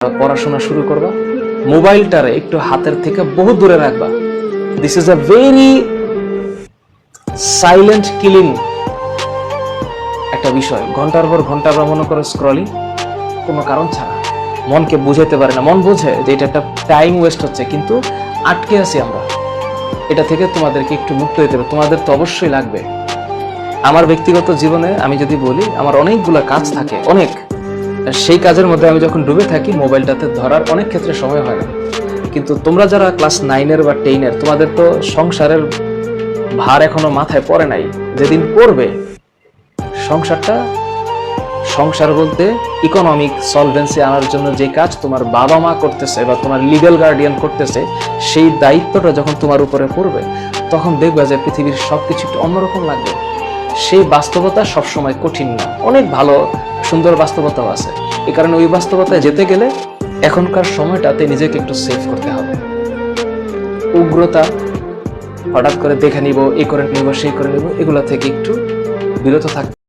পড়াশোনা শুরু করবা, মোবাইলটারে একটু হাতের থেকে বহু দূরে রাখবা। This is a very silent killing একটা বিষয়। ঘন্টার পর ঘন্টা মনে করো স্ক্রলিং, কোনো কারণ ছাড়া। মনকে বুঝাইতে পারে না, মন বোঝে যে এটা একটা টাইম ওয়েস্ট হচ্ছে, কিন্তু আটকে আছি আমরা। এটা থেকে তোমাদেরকে একটু মুক্ত হতে হবে। তোমাদের তো অবশ্যই লাগবে। আমার ব্যক্তিগত জীবনে আমি যদি বলি, আমার অনেকগুলো কাজ থাকে, অনেক। সেই কাজের মধ্যে আমি যখন ডুবে থাকি, মোবাইলটাতে ধরার অনেক ক্ষেত্রে সময় হয় না। কিন্তু তোমরা যারা ক্লাস 9-এর বা 10-এর, তোমাদের তো সংসারের ভার এখনো মাথায় পড়ে নাই। যেদিন পড়বে, সংসার বলতে ইকোনমিক সলভেন্সি আনার জন্য যে কাজ তোমার বাবা মা করতেছে বা তোমার লিগ্যাল গার্ডিয়ান করতেছে, সেই দায়িত্বটা যখন তোমার উপরে পড়বে, তখন দেখবা যে পৃথিবীর সবকিছু একটু অন্যরকম লাগবে। সেই বাস্তবতা সবসময় কঠিন না, অনেক ভালো সুন্দর বাস্তবতাও আছে। এই কারণে ওই বাস্তবতায় যেতে গেলে এখনকার সময়টাতে নিজেকে একটু সেভ করতে হবে। উগ্রতা, হঠাৎ করে দেখে নিব, এই করে নিব, সেই করে নিব, এগুলা থেকে একটু বিরত থাকতে